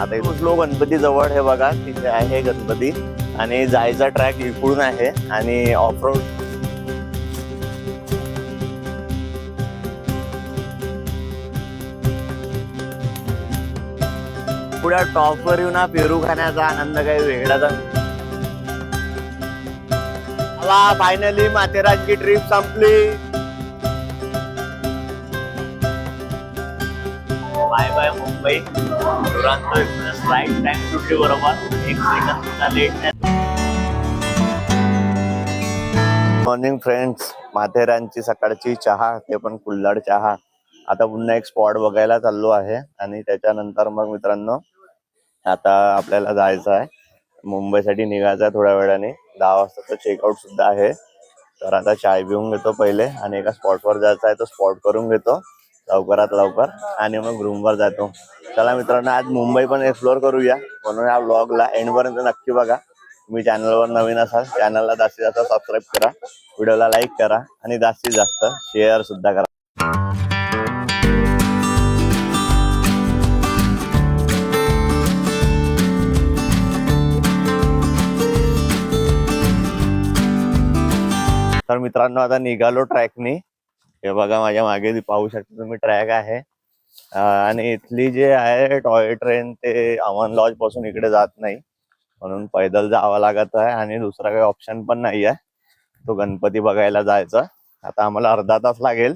आता पोचलो गणपती जवळ. हे बघा तिथे आहे गणपती आणि जायचा ट्रॅक इकडून आहे आणि ऑफरोड पुढे टॉपवर येऊन पेरू खाण्याचा आनंद काही वेगळाच. फायनली माथेरानची ट्रिप संपली. Bye bye Mumbai. Duronto express right time सुटली बरोबर. 1 सेकंद सुद्धा लेट नाही. मॉर्निंग फ्रेंड्स, माथेरानची सकाळची चहा, ते पण कुल्हड चहा. आता पुन्हा एक स्पॉट बघायला चाललो आहे आणि त्याच्यानंतर मग मित्रांनो आता आपल्याला जायचं आहे मुंबईसाठी. निघायचं थोड्या वेळाने. 10 वाजताचा चेकआउट सुद्धा आहे. तर आता चाय पिऊन घेतो पहिले आणि एका स्पॉटवर जायचं आहे तो स्पॉट करून घेतो लवकरात लवकर आणि मग रूमवर जातो. चला मित्रांनो, आज मुंबई पण एक्सप्लोअर करूया. म्हणून या व्लॉगला एंडपर्यंत नक्की बघा. तुम्ही चॅनलवर नवीन असाल चॅनलला जास्तीत जास्त सबस्क्राईब करा, व्हिडिओला लाईक करा आणि जास्तीत जास्त शेअर सुद्धा करा. तर मित्रांनो आता निघालो ट्रॅकनी. हे बघा माझ्या मागे पाहू शकता तुम्ही ट्रॅक आहे आणि इथली जे आहे टॉय ट्रेन ते अमन लॉज पासून इकडे जात नाही, म्हणून पैदल जावं लागत आहे आणि दुसरा काही ऑप्शन पण नाही आहे. तो गणपती बघायला जायचा. आता आम्हाला अर्धा तास लागेल.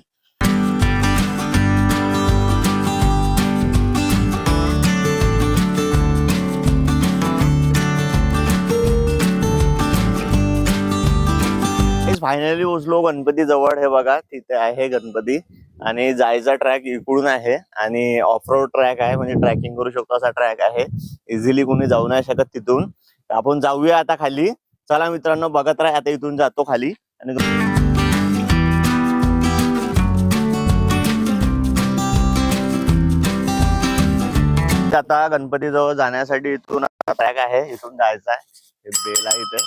फायनली पोचलो गणपती जवळ. हे बघा तिथे आहे गणपती आणि जायचा ट्रॅक इकडून आहे आणि ऑफरोड ट्रॅक आहे, म्हणजे ट्रॅकिंग करू शकतो असा ट्रॅक आहे. इझिली कोणी जाऊ नाही शकत तिथून. आपण जाऊया आता खाली. चला मित्रांनो बघत राहा. आता इथून जातो खाली आणि आता गणपती जवळ जाण्यासाठी इथून ट्रॅक आहे, इथून जायचं आहे. बेल आहे इथे.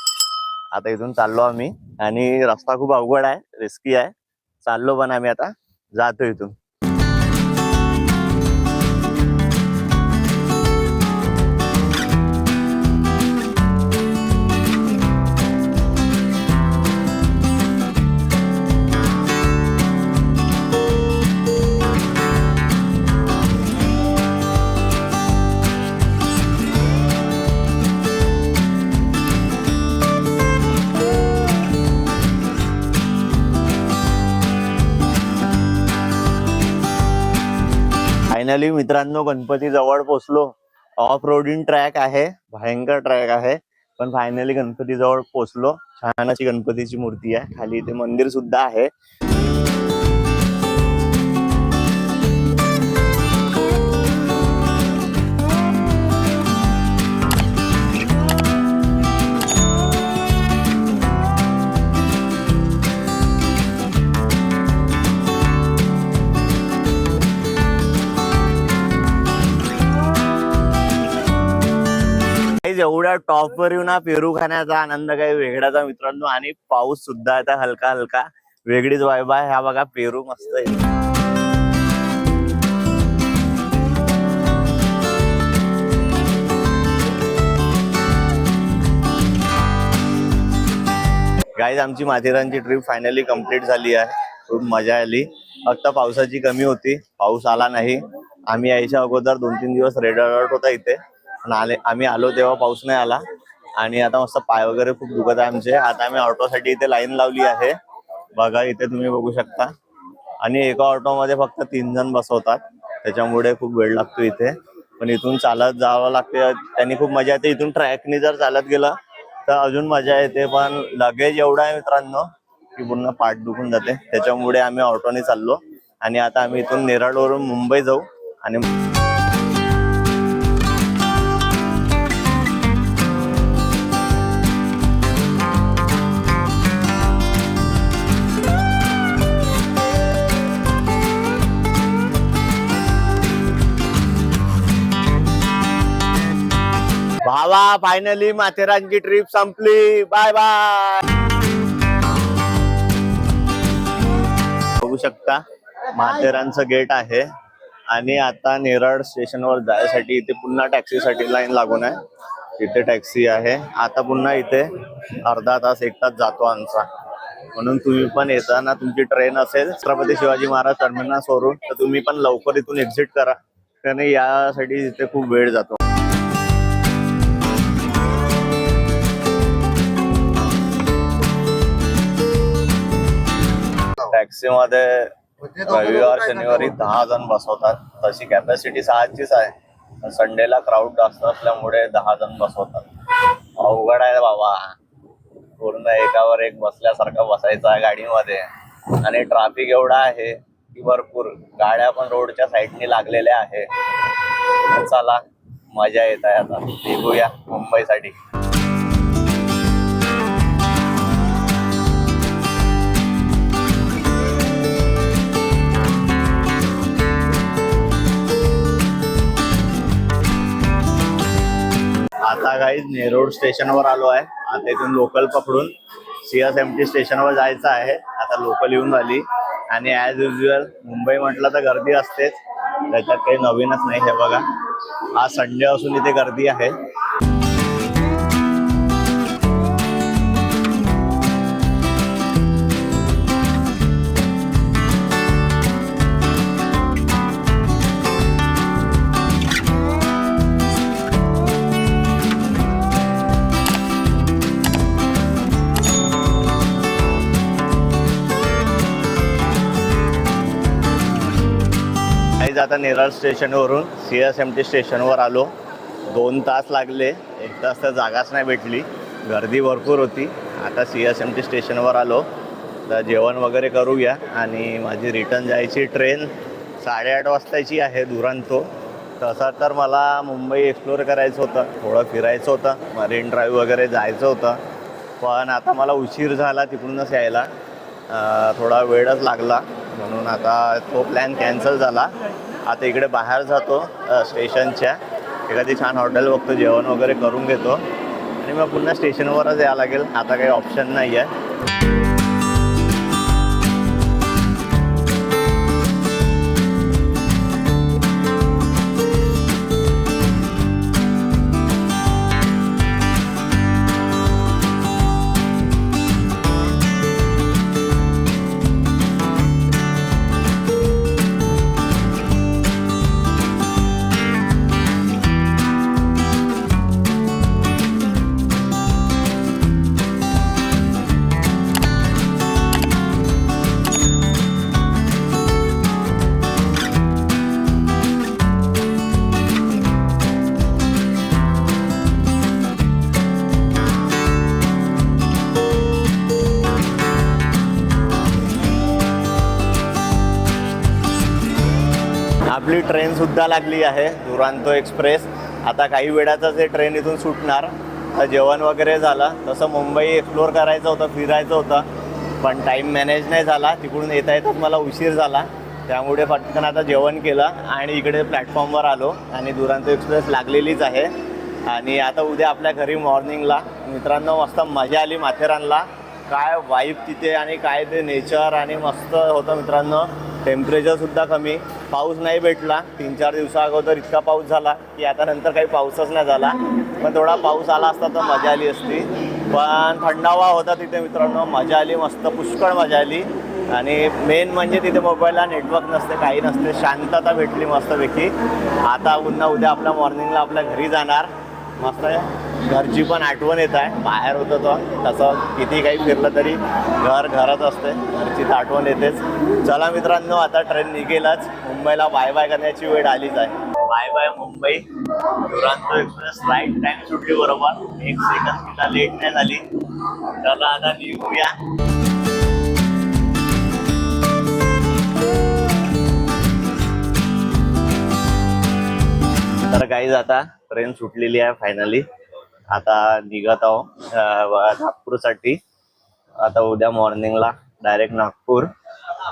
आता इथून चाललो आम्ही आणि रस्ता खूप अवघड आहे, रिस्की आहे. चाललो पण आम्ही आता जातो इथून. फायनली मित्रांनो गणपती जवळ पोचलो. ऑफ रोडिंग ट्रॅक आहे, भयंकर ट्रॅक आहे, पण फायनली गणपती जवळ पोचलो. छान अशी गणपतीची मूर्ती आहे. खाली इथे मंदिर सुद्धा आहे. एवढ्या टॉपवर येऊन पेरू खाण्याचा आनंद काही वेगळाच मित्रांनो. आणि पाऊस सुद्धा आता हलका हलका, वेगळीच वाइब आहे. हा बघा पेरू मस्त आहे. गाईज आमची माथेरानची ट्रिप फायनली कंप्लीट झाली आहे. खूप मजा आली. फक्त पावसाची कमी होती, पाऊस आला नाही. आम्ही यायच्या अगोदर 2-3 दिवस रेड अलर्ट होता इथे, पण आम्ही आलो तेव्हा पाऊस नाही आला. आणि आता मस्त पाय वगैरे खूप दुखत आहे आमचे. आता आम्ही ऑटोसाठी इथे लाईन लावली आहे. बघा इथे तुम्ही बघू शकता. आणि एका ऑटोमध्ये फक्त 3 जण बसवतात, त्याच्यामुळे खूप वेळ लागतो इथे. पण इथून चालत जावं लागते, त्यांनी खूप मजा येते. इथून ट्रॅकनी जर चालत गेलं तर अजून मजा येते, पण लगेज एवढा आहे मित्रांनो की पूर्ण पाठ दुखून जाते. त्याच्यामुळे आम्ही ऑटोने चाललो आणि आता आम्ही इथून नेरळवरून मुंबई जाऊ. आणि भावा फायनली माथेरानची ट्रिप संपली. Bye bye. बघू शकता माथेरानचं गेट आहे आणि आता नेरळ स्टेशनवर जायसाठी इथे पुन्हा टॅक्सीसाठी लाईन लागून आहे. इथे टॅक्सी आहे. आता पुन्हा इथे अर्धा तास 1 तास जातो आमचा. म्हणून तुम्ही पण येताना तुमची ट्रेन असेल छत्रपती शिवाजी महाराज टर्मिनस वरून तर तुम्ही पण लवकर इथून एक्झिट करा, कारण यासाठी इथे खूप वेळ जातो. टॅक्सी मध्ये रविवार शनिवारी 10 जण बसवतात. तशी कॅपॅसिटी 6चीच आहे. संडेला क्राऊड जास्त असल्यामुळे 10 जण बसवतात. अवघड आहे बाबा, पूर्ण एकावर एक बसल्यासारखं बसायचं आहे गाडीमध्ये. आणि ट्रॅफिक एवढा आहे की भरपूर गाड्या पण रोडच्या साईडनी लागलेल्या आहे. चला मजा येत आहे. आता निघूया मुंबईसाठी. आता काही नेरूळ स्टेशनवर आलो आहे. आता इथून लोकल पकडून CSMT स्टेशनवर जायचं आहे. आता लोकल येऊन झाली आणि ॲज युजल मुंबई म्हटलं तर गर्दी असतेच, त्याच्यात काही नवीनच नाही. हे बघा, आज संडे असून इथे गर्दी आहे. आता नेरळ स्टेशनवरून CSMT स्टेशनवर आलो. 2 तास लागले. 1 तास तर जागाच नाही भेटली, गर्दी भरपूर होती. आता CSMT स्टेशनवर आलो तर जेवण वगैरे करूया. आणि माझी रिटर्न जायची ट्रेन 8:30 वाजताची आहे दुरांतो. तसं तर मला मुंबई एक्सप्लोर करायचं होतं, थोडं फिरायचं होतं, मरीन ड्राईव्ह वगैरे जायचं होतं. पण आता मला उशीर झाला तिकडूनच यायला, थोडा वेळच लागला. म्हणून आता तो प्लॅन कॅन्सल झाला. आता इकडे बाहेर जातो स्टेशनच्या, एखादी छान हॉटेल बघतो, जेवण वगैरे करून घेतो आणि मग पुन्हा स्टेशनवरच यावं लागेल. आता काही ऑप्शन नाही आहे. आपली ट्रेन सुद्धा लागली आहे, दुरांतो एक्सप्रेस. आता काही वेळातच हे ट्रेन इथून सुटणार. जेवण वगैरे झालं. तसं मुंबई एक्सप्लोर करायचं होतं, फिरायचं होतं, पण टाईम मॅनेज नाही झाला. तिकडून येता येतात मला उशीर झाला, त्यामुळे पटकन आता जेवण केलं आणि इकडे प्लॅटफॉर्मवर आलो. आणि दुरांतो एक्सप्रेस लागलेलीच आहे. आणि आता उद्या आपल्या घरी मॉर्निंगला. मित्रांनो मस्त मजा आली माथेरानला. काय वाईब तिथे आणि काय ते नेचर आणि मस्त होतं मित्रांनो. टेम्परेचरसुद्धा कमी, पाऊस नाही भेटला. 3-4 दिवसा अगोदर इतका पाऊस झाला की आता नंतर काही पाऊसच नाही झाला. पण थोडा पाऊस आला असता तर मजा आली असती. पण थंडावा होता तिथे मित्रांनो, मजा आली, मस्त पुष्कळ मजा आली. आणि मेन म्हणजे तिथे मोबाईलला नेटवर्क नसते, काही नसते, शांतता भेटली मस्तपैकी. आता पुन्हा उद्या आपल्या मॉर्निंगला आपल्या घरी जाणार. मस्त घरची पण आठवण येत आहे. बाहेर होतं तो तसं किती काही फिरलं तरी घरच असते, घरची तर आठवण येतेच. चला मित्रांनो, आता ट्रेन निघेलच. मुंबईला बाय बाय करण्याची वेळ आलीच आहे. Bye bye Mumbai. Duronto express right time सुटली बरोबर, 1 सेकंद सुद्धा लेट नाही झाली. चला आता निघूया. तर काहीच आता ट्रेन सुटलेली आहे फायनली. आता निघत आहो नागपूरसाठी. आता उद्या मॉर्निंगला डायरेक्ट नागपूर.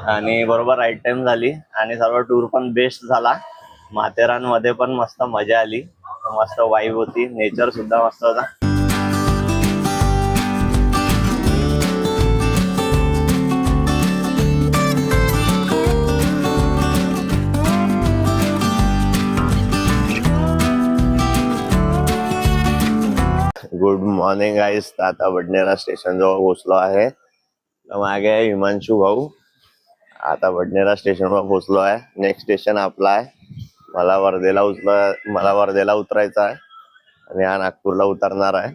आणि बरोबर राईट टाइम झाली आणि सर्व टूर पण बेस्ट झाला. माथेरानमध्ये पण मस्त मजा आली, मस्त वाईब होती, नेचर सुद्धा मस्त होता. गुड मॉर्निंग गाईस. आता बडनेरा स्टेशन जवळ पोहोचलो आहे. मागे आहे हिमांशू भाऊ. आता बडनेरा स्टेशनवर पोहोचलो आहे. नेक्स्ट स्टेशन आपला आहे. मला वर्धेला उतरायचं आहे आणि हा नागपूरला उतरणार आहे.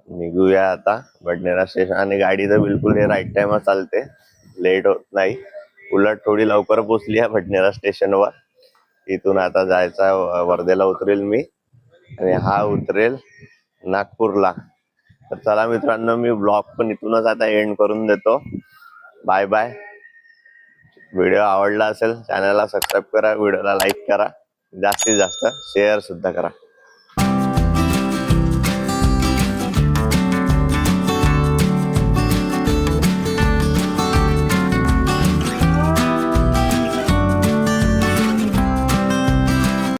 निघूया आता बडनेरा स्टेशन. आणि गाडी तर बिलकुल राईट टाइमवर चालते, लेट होत नाही. उलट थोडी लवकर पोहोचली आहे बडनेरा स्टेशनवर. इथून आता जायचं वर्धेला उतरेल मी आणि हा उतरेल नागपूरला. तर चला मित्रांनो, मी ब्लॉग पण इथूनच आता एंड करून देतो. Bye bye. व्हिडिओ आवडला असेल चॅनलला सबस्क्राईब करा, व्हिडिओला लाईक करा, जास्तीत जास्त शेअर सुद्धा करा.